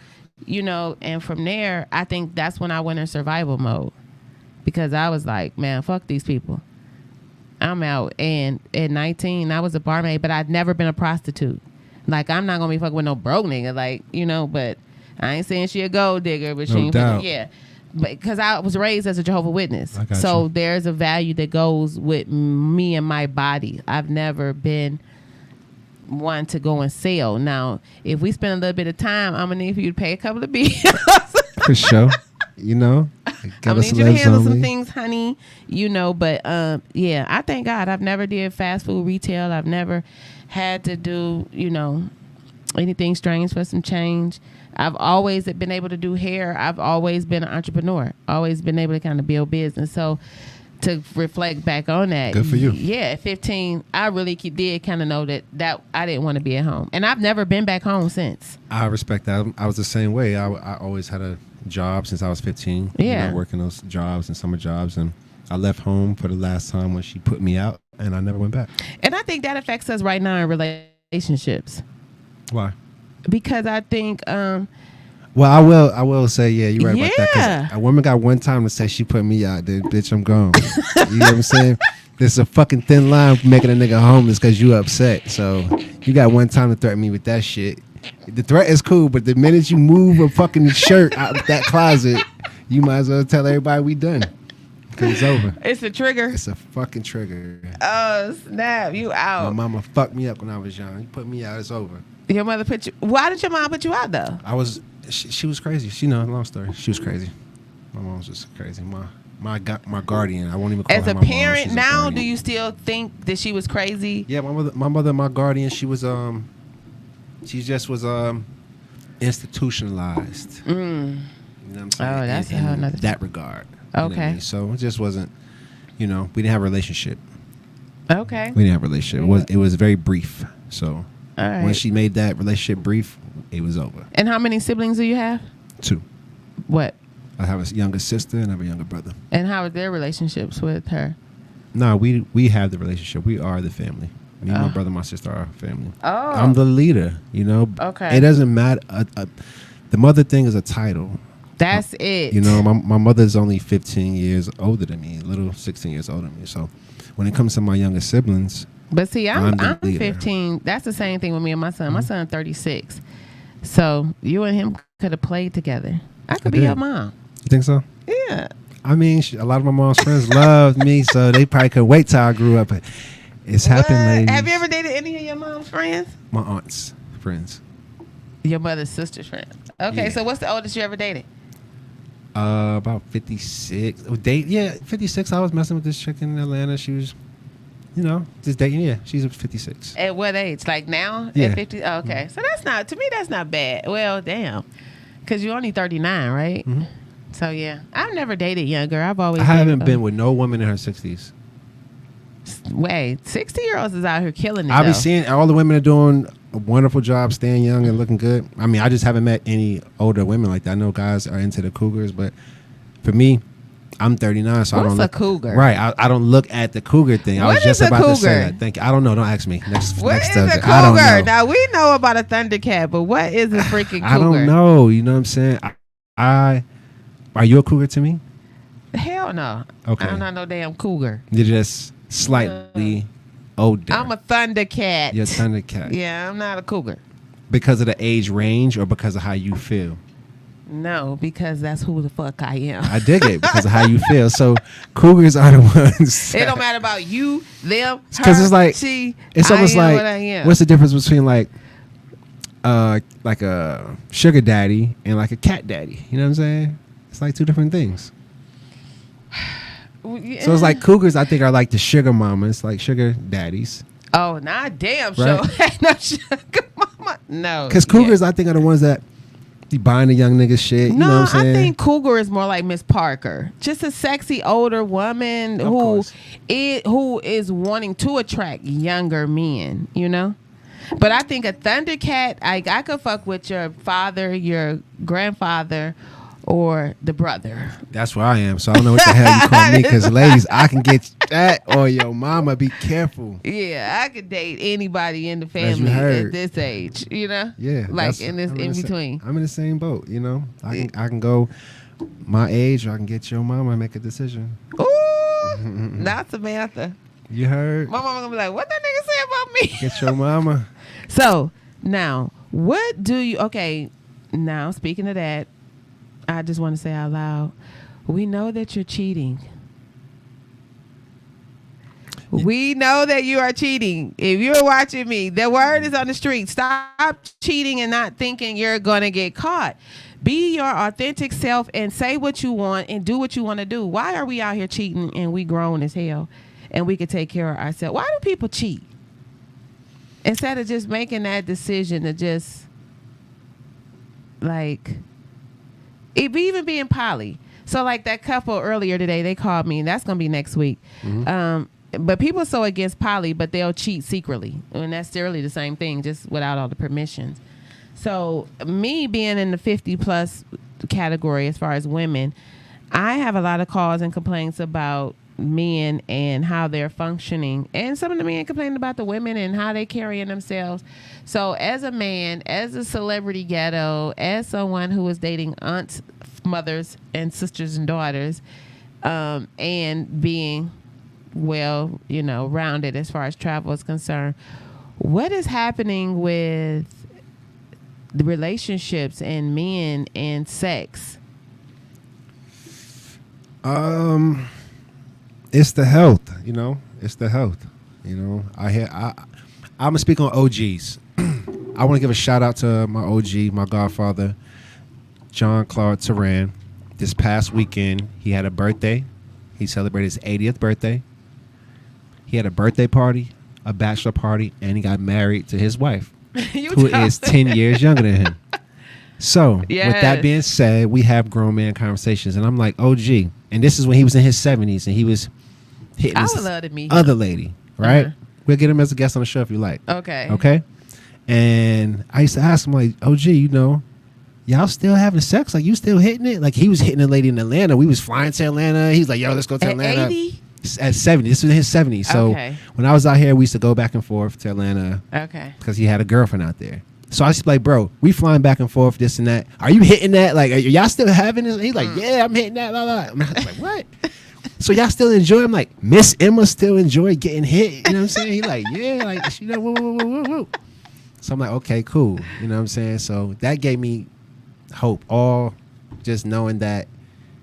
and from there, I think that's when I went in survival mode because I was like, man, fuck these people. I'm out. And at 19, I was a barmaid, but I'd never been a prostitute. Like, I'm not going to be fucking with no broke nigga, like, but I ain't saying she a gold digger, but she ain't fucking, yeah. But because I was raised as a Jehovah's Witness. So there's a value that goes with me and my body. I've never been one to go and sell. Now, if we spend a little bit of time, I'm going to need for you to pay a couple of bills. For sure. I need you to handle some things, honey. But yeah, I thank God I've never did fast food retail. I've never had to do, anything strange for some change. I've always been able to do hair. I've always been an entrepreneur. Always been able to kind of build business. So to reflect back on that, good for you. Yeah, at 15, I really did kind of know that I didn't want to be at home, and I've never been back home since. I respect that. I was the same way. I always had a job since I was 15. Yeah, working those jobs and summer jobs, and I left home for the last time when she put me out, and I never went back. And I think that affects us right now in relationships. Why? Because I think well, I will say, yeah, you're right about that. 'Cause a woman got one time to say she put me out, then bitch, I'm gone. You know what I'm saying? There's a fucking thin line making a nigga homeless because you upset. So you got one time to threaten me with that shit. The threat is cool, but the minute you move a fucking shirt out of that closet, you might as well tell everybody we done. Because it's over. It's a trigger. It's a fucking trigger. Oh, snap. You out. My mama fucked me up when I was young. You put me out, it's over. Your mother put you... Why did your mom put you out, though? She was crazy. She long story. She was crazy. My mom was just crazy. My guardian. I won't even call her my mom. As a parent now, do you still think that she was crazy? Yeah, my mother, my guardian, she was she just was institutionalized. You know what I'm saying? Oh, that's in that regard. Okay. You know what I mean? So it just wasn't, we didn't have a relationship. Okay. We didn't have a relationship. It was very brief. So all right. When she made that relationship brief, it was over. And how many siblings do you have? 2. What? I have a younger sister and I have a younger brother. And how are their relationships with her? No, we have the relationship. We are the family. Me and my brother and my sister are family. Oh. I'm the leader, Okay. It doesn't matter. The mother thing is a title. That's it. My mother's only 15 years older than me, a little 16 years older than me. So when it comes to my younger siblings, but see, I'm 15. That's the same thing with me and my son. Mm-hmm. My son's 36. So you and him could have played together. I could be your mom. You think so? Yeah. I mean, a lot of my mom's friends loved me, so they probably could wait till I grew up. It's happened, ladies. Have you ever dated any of your mom's friends? My aunt's friends. Your mother's sister's friends. Okay, so what's the oldest you ever dated? About 56. 56. I was messing with this chick in Atlanta. She was, just dating. Yeah, she's 56. At what age? Like now? Yeah. At 50? Oh, okay. So that's not bad. Well, damn. Because you're only 39, right? Mm-hmm. So, yeah. I've never dated younger. I haven't been with no woman in her 60s. Wait, 60-year-olds is out here killing it. I've been seeing all the women are doing a wonderful job staying young and looking good. I mean, I just haven't met any older women like that. I know guys are into the cougars, but for me, I'm 39, so What's I don't look a cougar? Right, I don't look at the cougar thing. I What was just is a about to say cougar? that. Thank you. I don't know. Don't ask me. Next What is subject. a cougar? I don't know. Now we know about a Thundercat, but what is a freaking cougar? I don't know. You know what I'm saying? I are you a cougar to me? Hell no. Okay. I'm not no damn cougar. You're just slightly older. I'm a Thundercat. You're a Thundercat. Yeah, I'm not a cougar. Because of the age range or because of how you feel? No, because that's who the fuck I am. I dig it because of how you feel. So cougars are the ones. It don't matter about you, them, because her, it's like she. it's almost I am like what I am. what's the difference between like a sugar daddy and like a cat daddy? You know what I'm saying? It's like two different things. Yeah. So it's like cougars, I think, are like the sugar mamas, like sugar daddies. Oh, not damn Right. sure. No sugar mama. No. Because cougars, I think, are the ones that be buying the young niggas shit. You know No, what I'm I saying? think cougar is more like Miss Parker, just a sexy older woman Of who course. is wanting to attract younger men. You know. But I think a Thundercat, I could fuck with your father, your grandfather, or the brother. That's where I am. So I don't know what the hell you call me. Because ladies, I can get that or your mama. Be careful. Yeah, I could date anybody in the As you family heard. at this age. You know. Yeah, Like that's- in this I'm in the between. I'm in the same boat. You know, I can go my age, or I can get your mama and make a decision. Ooh, not Samantha. You heard? My mama gonna be like, "What that nigga say about me?" Get your mama. So now, what do you? Okay, now speaking of that, I just want to say out loud, we know that you're cheating. We know that you are cheating. If you're watching me, the word is on the street. Stop cheating and not thinking you're gonna get caught. Be your authentic self and say what you want and do what you want to do. Why are we out here cheating and we grown as hell and we can take care of ourselves? Why do people cheat? Instead of just making that decision to just, like, it even being poly. So, like, that couple earlier today, they called me, and that's going to be next week. But people are so against poly, but they'll cheat secretly. And that's really the same thing, just without all the permissions. So, me being in the 50-plus category as far as women, I have a lot of calls and complaints about men and how they're functioning, and some of the men complaining about the women and how they carrying themselves. So as a man, as a celebrity ghetto, as someone who is dating aunts, mothers, and sisters and daughters, and being well, rounded as far as travel is concerned, what is happening with the relationships and men and sex? It's the health, It's the health, I'm gonna speak on OGs. I want to give a shout out to my OG, my godfather, John Claude Turan. This past weekend, he had a birthday. He celebrated his 80th birthday. He had a birthday party, a bachelor party, and he got married to his wife, who is 10 years younger than him. So, with that being said, we have grown man conversations, and I'm like, OG, and this is when he was in his 70s, and he was hitting I this would love to meet other him. lady, right? Uh-huh. We'll get him as a guest on the show if you like. Okay. Okay? And I used to ask him, like, OG, y'all still having sex? Like, you still hitting it? Like, he was hitting a lady in Atlanta. We was flying to Atlanta. He's like, yo, let's go to At Atlanta. 80? At 70. This was in his 70s. So Okay. when I was out here, we used to go back and forth to Atlanta Okay. because he had a girlfriend out there. So I was like, bro, we flying back and forth, this and that. Are you hitting that? Like, are y'all still having this? He's like, yeah, I'm hitting that. Blah, blah. And I was like, what? So y'all still enjoy? I'm like, Miss Emma still enjoy getting hit. You know what I'm saying? He like, yeah, like, woo, woo, woo, woo, woo. So I'm like, okay, cool. You know what I'm saying? So that gave me hope, all just knowing that.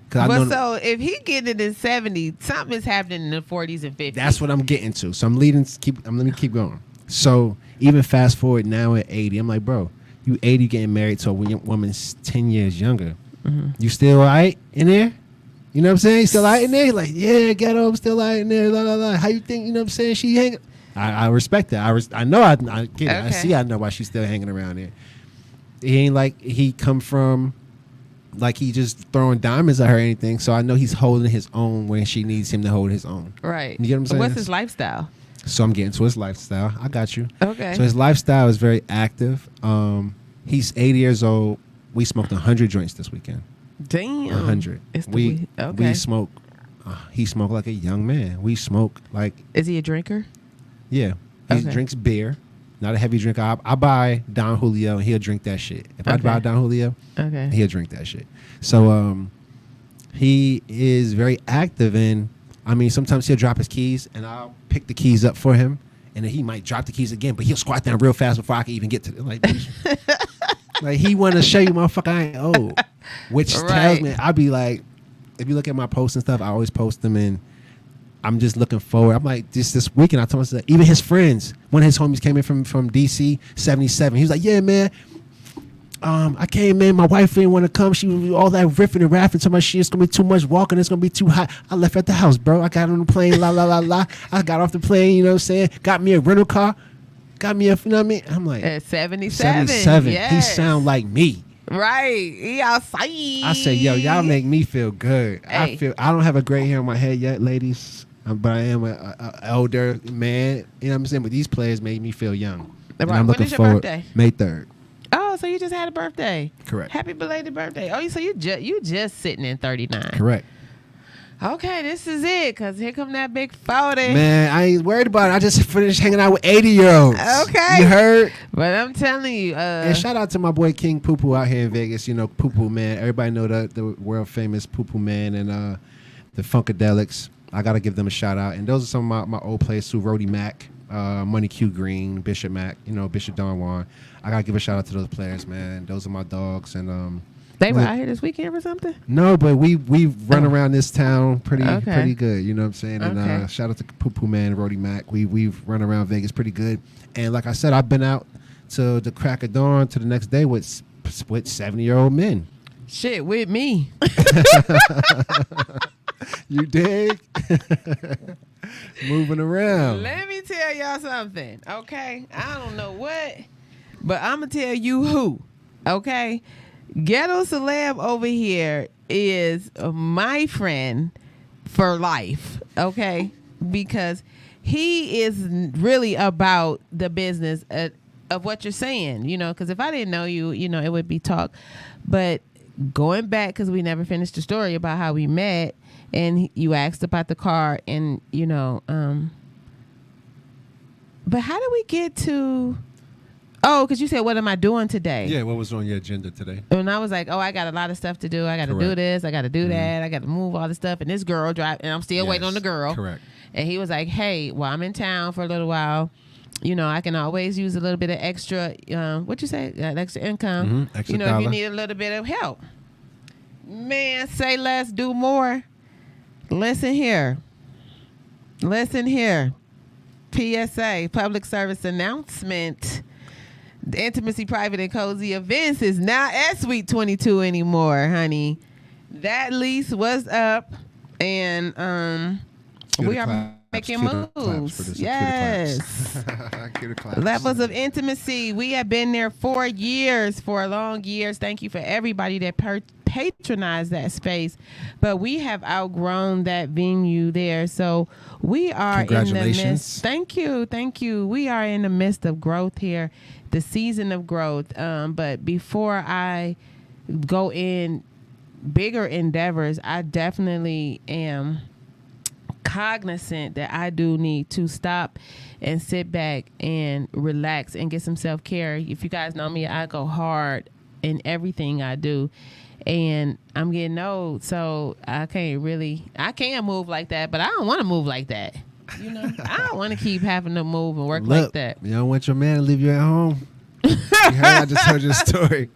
But so if he getting in his 70s, something is happening in the 40s and 50s. That's what I'm getting to. So let me keep going. So even fast forward now at 80, I'm like, bro, you 80 getting married to a woman's 10 years younger. Mm-hmm. You still all right in there? You know what I'm saying? You still all right in there? Like, yeah, ghetto, I'm still all right in there. La, la, la. How you think, you know what I'm saying? She hanging. I respect that. I know I get it. Okay. I see I know why she's still hanging around there. He ain't like he come from like he just throwing diamonds at her or anything. So I know he's holding his own when she needs him to hold his own. Right. You get what I'm saying? What's his lifestyle? So I'm getting to his lifestyle. I got you. Okay. So his lifestyle is very active. He's 80 years old. We smoked 100 joints this weekend. Damn. 100. We smoke. He smoked like a young man. We smoke like. Is he a drinker? Yeah. He drinks beer. Not a heavy drinker. I buy Don Julio and he'll drink that shit. If I buy Don Julio, he'll drink that shit. So he is very active, and I mean sometimes he'll drop his keys and I'll pick the keys up for him, and then he might drop the keys again, but he'll squat down real fast before I can even get to them. Like, like he want to show you, motherfucker, I ain't old. Which tells me, I'll be like, if you look at my posts and stuff, I always post them, and I'm just looking forward. I'm like, this weekend, I told myself, even his friends, one of his homies came in from DC, 77. He was like, yeah, man, I came in, my wife didn't want to come. She was all that riffing and rapping to my shit. It's going to be too much walking. It's going to be too hot. I left at the house, bro. I got on the plane, la, la, la, la. I got off the plane, you know what I'm saying? Got me a rental car. Got me a, you know what I mean? I'm like, at 77. Yes. He sound like me. Right. He outside. I say, yo, y'all make me feel good. Hey. I don't have a gray hair on my head yet, ladies. But I am an elder man, you know what I'm saying? But these players made me feel young. Right. I'm When looking is your forward. birthday? May 3rd. Oh, so you just had a birthday. Correct. Happy belated birthday. Oh, so you just sitting in 39. Correct. Okay, this is it, because here come that big 40. Man, I ain't worried about it. I just finished hanging out with 80-year-olds. Okay. You heard? But I'm telling you. And shout out to my boy King Poo Poo out here in Vegas. You know, Poo Poo Man. Everybody know the world famous Poo Poo Man and the Funkadelics. I got to give them a shout out. And those are some of my old players too. Rody Mack, Money Q Green, Bishop Mack, you know, Bishop Don Juan. I got to give a shout out to those players, man. Those are my dogs. And they were out here this weekend or something? No, but we run around this town pretty good. You know what I'm saying? And shout out to Poo Poo Man and Rody Mack. We've run around Vegas pretty good. And like I said, I've been out to the crack of dawn to the next day with 70-year-old men. Shit, with me. You dig? Moving around. Let me tell y'all something, okay? I don't know what, but I'm going to tell you who, okay? Ghetto Celeb over here is my friend for life, okay? Because he is really about the business of what you're saying, you know? Because if I didn't know you, you know, it would be talk. But going back, because we never finished the story about how we met, and you asked about the car, and, you know, but how did we get to, oh, because you said, what am I doing today? Yeah, what was on your agenda today? And I was like, oh, I got a lot of stuff to do. I got to do this. I got to do that. I got to move all this stuff. And this girl drive, and I'm still waiting on the girl. Correct. And he was like, hey, well, I'm in town for a little while. You know, I can always use a little bit of extra, what you say, extra income. Mm-hmm. Extra you know, dollar. if you need a little bit of help. Man, say less, do more. Listen here. PSA, public service announcement. The Intimacy Private and Cozy Events is not at Suite 22 anymore, honey. That lease was up, and we are making moves. Yes. Levels of Intimacy. We have been there for long years. Thank you for everybody that patronized that space. But we have outgrown that venue there. So we are in the midst. Thank you. We are in the midst of growth here, the season of growth. But before I go in bigger endeavors, I definitely am cognizant that I do need to stop and sit back and relax and get some self-care. If you guys know me, I go hard in everything I do, and I'm getting old, so I can move like that, but I don't want to move like that. You know, I don't want to keep having to move and work like that. You don't want your man to leave you at home. You heard I just told you a story.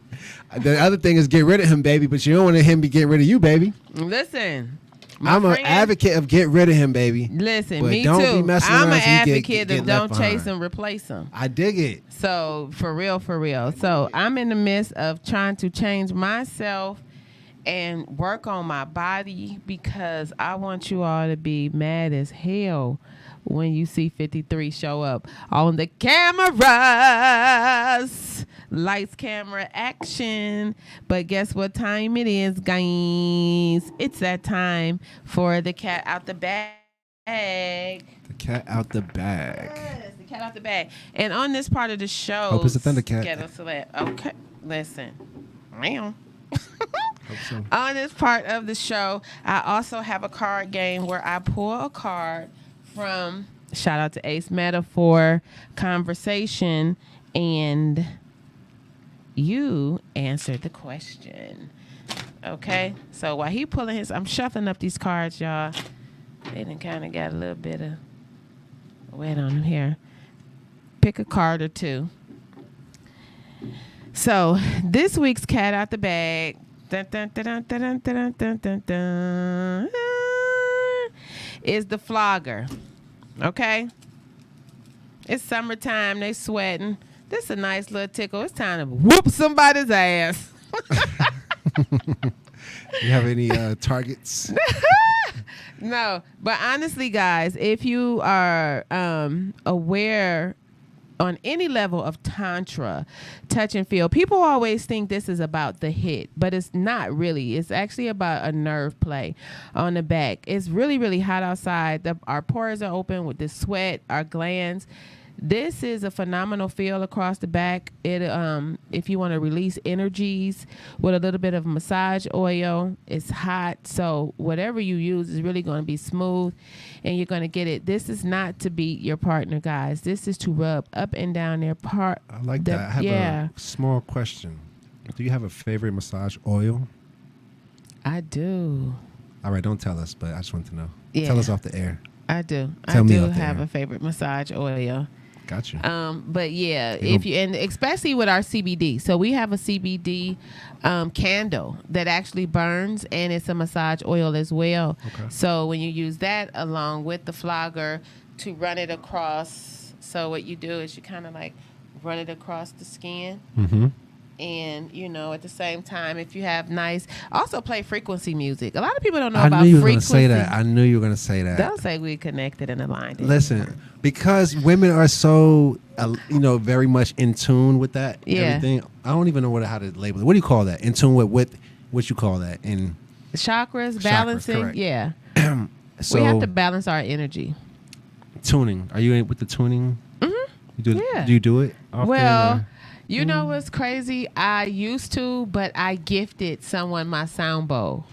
The other thing is get rid of him, baby, but you don't want him to get rid of you, baby. Listen, I'm an advocate of get rid of him, baby. Listen, but me don't too. Be messing I'm around an advocate of don't chase him, replace him. I dig it. So for real. So I'm in the midst of trying to change myself and work on my body, because I want you all to be mad as hell when you see 53 show up on the cameras. Lights, camera, action. But guess what time it is, guys? It's that time for the cat out the bag. The cat out the bag. Yes, the cat out the bag. And on this part of the show, hope it's a Thundercat. Ghetto Celeb. Okay, listen. Hope so. On this part of the show, I also have a card game where I pull a card from, shout out to Ace Metaphor, Conversation, and you answered the question. Okay? So while he pulling his, I'm shuffling up these cards, y'all. They done kind of got a little bit of wet on them here. Pick a card or two. So this week's cat out the bag dun, dun, dun, dun, dun, dun, dun, dun, dun, is the flogger. Okay? It's summertime. They sweating. This is a nice little tickle. It's time to whoop somebody's ass. You have any targets? No. But honestly, guys, if you are aware on any level of tantra, touch and feel, people always think this is about the hit, but it's not really. It's actually about a nerve play on the back. It's really, really hot outside. Our pores are open with the sweat, our glands. This is a phenomenal feel across the back. It, if you want to release energies with a little bit of massage oil, it's hot. So whatever you use is really going to be smooth and you're going to get it. This is not to beat your partner, guys. This is to rub up and down their part. I like that. I have a small question. Do you have a favorite massage oil? I do. All right, don't tell us, but I just want to know. Yeah. Tell us off the air. I do. Tell me off the have air. a favorite massage oil. Gotcha. But yeah, if you, and especially with our CBD. So we have a CBD candle that actually burns, and it's a massage oil as well. Okay. So when you use that along with the flogger to run it across, so what you do is you kind of like run it across the skin. Mm-hmm. And, you know, at the same time, if you have nice, also play frequency music. A lot of people don't know I about knew you were going frequency. to say that. I knew you were going to say that. Don't say we connected and aligned. Listen, because women are so, very much in tune with that. Yeah. Everything. I don't even know how to label it. What do you call that? In tune with what you call that? In chakras, balancing. correct. Yeah. So we have to balance our energy. tuning. Are you in with the tuning? Mm-hmm. Do you do it often? Well, you know what's crazy? I used to, but I gifted someone my sound bowl.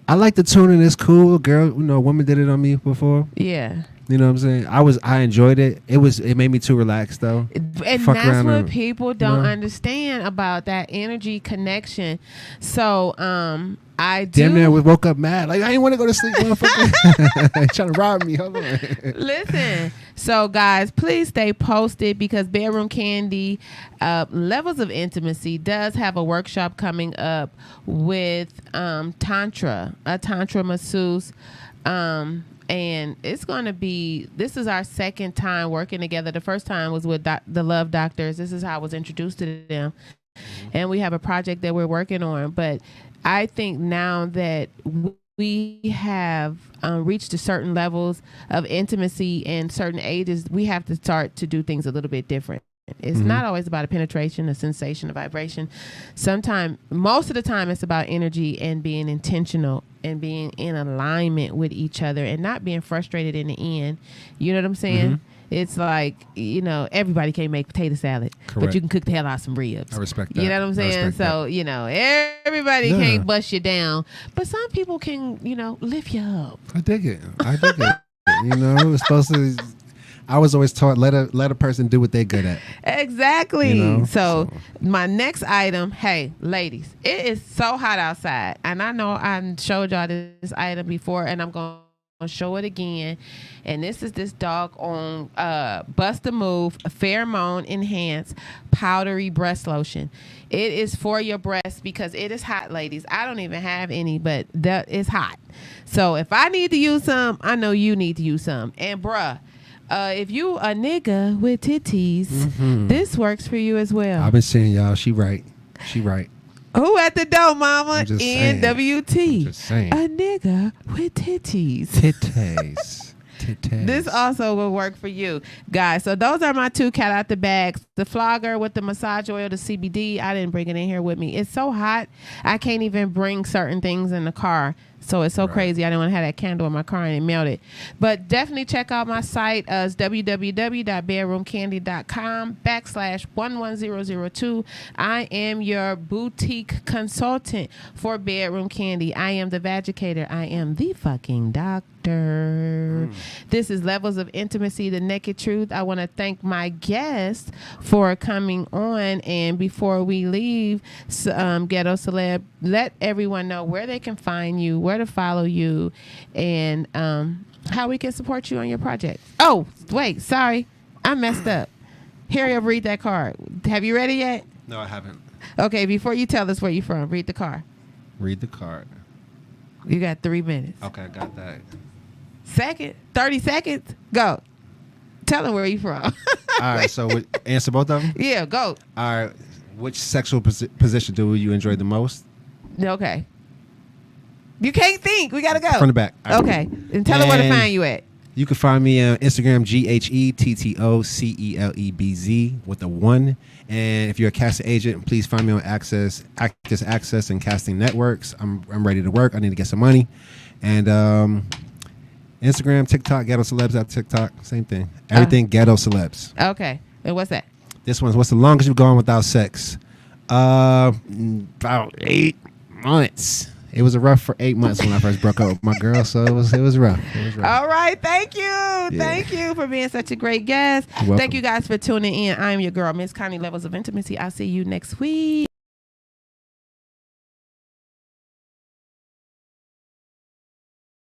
I like the tuning. It's cool, girl. A woman did it on me before. Yeah. You know what I'm saying? I enjoyed it. It made me too relaxed though. And Fuck that's around what and, people don't understand about that energy connection. So I do. Damn near woke up mad. Like I didn't want to go to sleep, motherfucker. Trying to rob me. Hold on. Listen. So guys, please stay posted because Bedroom Candy Levels of Intimacy does have a workshop coming up with a tantra masseuse. And it's going to be, this is our second time working together. The first time was with the Love Doctors. This is how I was introduced to them. And we have a project that we're working on. But I think now that we have reached to certain levels of intimacy and certain ages, we have to start to do things a little bit different. It's not always about a penetration, a sensation, a vibration. Most of the time, it's about energy and being intentional and being in alignment with each other and not being frustrated in the end. You know what I'm saying? It's like, everybody can't make potato salad, but you can cook the hell out of some ribs. I respect that. You know what I'm saying? So, everybody can't bust you down, but some people can, lift you up. I dig it. It's supposed to. I was always taught let a person do what they're good at. Exactly. So my next item, hey, ladies, it is so hot outside. And I know I showed y'all this item before and I'm going to show it again. And this is this doggone Bust a Move Pheromone Enhanced Powdery Breast Lotion. It is for your breasts because it is hot, ladies. I don't even have any, but that is hot. So if I need to use some, I know you need to use some. And bruh, if you a nigga with titties, this works for you as well. I've been seeing y'all. She right. Who at the door, mama? I'm just saying. NWT. I'm just saying. A nigga with titties. Titties. This also will work for you, guys. So those are my two cat out the bags. The flogger with the massage oil, the CBD. I didn't bring it in here with me. It's so hot, I can't even bring certain things in the car. So it's so crazy. I didn't want to have that candle in my car and it melted. But definitely check out my site. It's www.bedroomcandy.com/11002. I am your boutique consultant for Bedroom Candy. I am the Vagicator. I am the fucking doctor. This is Levels of Intimacy, the Naked Truth. I want to thank my guests for coming on. And before we leave, Ghetto Celeb, let everyone know where they can find you, where to follow you, and how we can support you on your project. Oh, wait, sorry. I messed up. Hurry up, read that card. Have you read it yet? No, I haven't. Okay, before you tell us where you're from, read the card. Read the card. You got 3 minutes. Okay, I got that. 30 seconds. Go. Tell them where you from. All right, so answer both of them? Yeah, go. All right. Which sexual position do you enjoy the most? Okay. You can't think. We got to go. From the back. Okay. And tell them where to find you at. You can find me on Instagram, GHETTOCELEBZ with a 1. And if you're a casting agent, please find me on Actors Access and Casting Networks. I'm ready to work. I need to get some money. And Instagram, TikTok, Ghetto Celebs at TikTok. Same thing. Everything Ghetto Celebs. Okay. And what's that? This one's what's the longest you've gone without sex? About 8 months. It was rough for 8 months when I first broke up with my girl, so it was rough. All right, thank you. Yeah. Thank you for being such a great guest. Thank you guys for tuning in. I'm your girl, Miss Connie, Levels of Intimacy. I'll see you next week.